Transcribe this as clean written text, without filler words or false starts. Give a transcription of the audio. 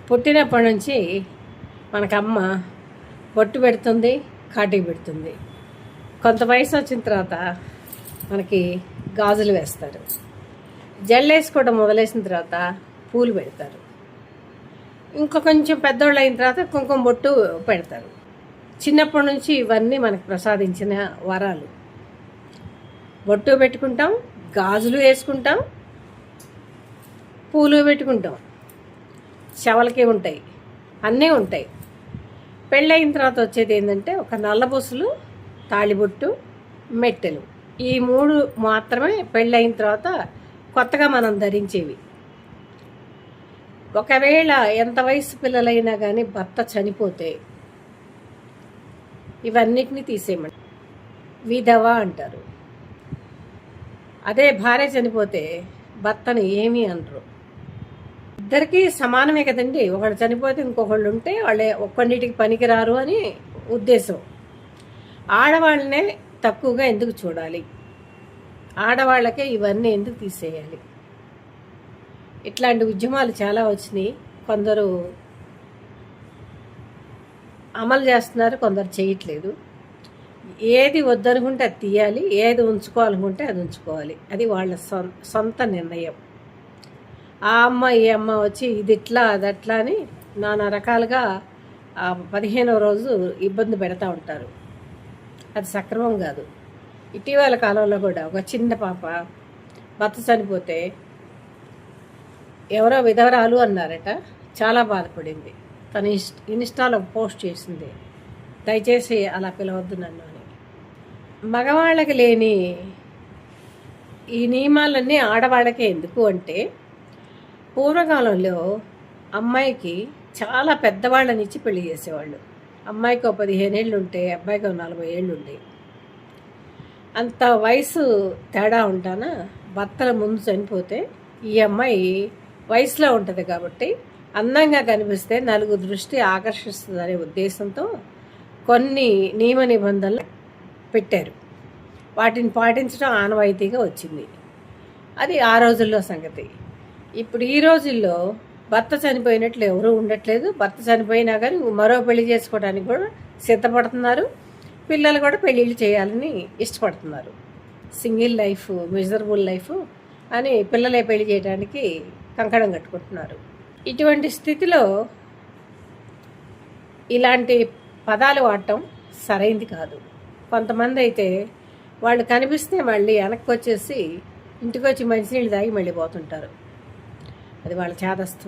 పుట్టినప్పటి నుంచి మనకమ్మ బొట్టు పెడుతుంది, కాటికి పెడుతుంది. కొంత వయసు వచ్చిన తర్వాత మనకి గాజులు వేస్తారు. జల్లేసుకోవడం మొదలేసిన తర్వాత పూలు పెడతారు. కొంచెం పెద్దోళ్ళు అయిన తర్వాత కుంకుమ బొట్టు పెడతారు. చిన్నప్పటి నుంచి ఇవన్నీ మనకు ప్రసాదించిన వరాలు. బొట్టు పెట్టుకుంటాం, గాజులు వేసుకుంటాం, పూలు పెట్టుకుంటాం, శవలకి ఉంటాయి, అన్నీ ఉంటాయి. పెళ్ళయిన తర్వాత వచ్చేది ఏంటంటే ఒక నల్లబొసులు, తాళిబొట్టు, మెట్టెలు. ఈ 3 మాత్రమే పెళ్ళయిన తర్వాత కొత్తగా మనం ధరించేవి. ఒకవేళ ఎంత వయసు పిల్లలైనా కానీ భర్త చనిపోతే ఇవన్నిటిని తీసేయమంటారు, విధవ అంటారు. అదే భార్య చనిపోతే భర్తను ఏమీ అనరు. ఇద్దరికీ సమానమే కదండి. ఒకళ్ళు చనిపోతే ఇంకొకళ్ళు ఉంటే వాళ్ళే ఒక్కన్నిటికి పనికిరారు అని ఉద్దేశం. ఆడవాళ్ళనే తక్కువగా ఎందుకు చూడాలి, ఆడవాళ్ళకే ఇవన్నీ ఎందుకు తీసేయాలి? ఇట్లాంటి ఉద్యమాలు చాలా వచ్చినాయి. కొందరు అమలు చేస్తున్నారు, కొందరు చేయట్లేదు. ఏది వద్దనుకుంటే అది తీయాలి, ఏది ఉంచుకోవాలనుకుంటే అది ఉంచుకోవాలి. అది వాళ్ళ సొంత నిర్ణయం. ఆ అమ్మ ఈ అమ్మ వచ్చి ఇది ఇట్లా అది అట్లా అని నానా రకాలుగా 15వ రోజు ఇబ్బంది పెడతా ఉంటారు. అది సక్రమం కాదు. ఇటీవల కాలంలో కూడా ఒక చిన్న పాప భర్త చనిపోతే ఎవరో విధవరాలు అన్నారట. చాలా బాధపడింది. తను ఇన్స్టాలో పోస్ట్ చేసింది, దయచేసి అలా పిలవద్దు నన్ను అని. మగవాళ్ళకి లేని ఈ నియమాలన్నీ ఆడవాళ్ళకే ఎందుకు అంటే, పూర్వకాలంలో అమ్మాయికి చాలా పెద్దవాళ్ళని ఇచ్చి పెళ్లి చేసేవాళ్ళు. అమ్మాయికి 15 ఏళ్ళు ఉంటే అబ్బాయికి 40 ఏళ్ళు ఉండేవి. అంత వయసు తేడా ఉంటానా భర్తల ముందు చనిపోతే ఈ అమ్మాయి వయసులో ఉంటుంది కాబట్టి అందంగా కనిపిస్తే నలుగురు దృష్టి ఆకర్షిస్తుందనే ఉద్దేశంతో కొన్ని నియమ నిబంధనలు పెట్టారు. వాటిని పాటించడం ఆనవాయితీగా వచ్చింది. అది ఆ రోజుల్లో సంగతి. ఇప్పుడు ఈ రోజుల్లో భర్త చనిపోయినట్లు ఎవరూ ఉండట్లేదు. భర్త చనిపోయినా కానీ మరో పెళ్లి చేసుకోవడానికి కూడా సిద్ధపడుతున్నారు. పిల్లలు కూడా పెళ్ళిళ్ళు చేయాలని ఇష్టపడుతున్నారు. సింగిల్ లైఫ్ మిజరబుల్ లైఫ్ అని పిల్లలే పెళ్లి చేయడానికి కంకణం కట్టుకుంటున్నారు. ఇటువంటి స్థితిలో ఇలాంటి పదాలు వాడటం సరైంది కాదు. కొంతమంది అయితే వాళ్ళు కనిపిస్తే మళ్ళీ వెనక్కి వచ్చేసి ఇంటికి వచ్చి మంచినీళ్ళు తాగి మళ్ళీ పోతుంటారు. అది వాళ్ళ చేదస్తం.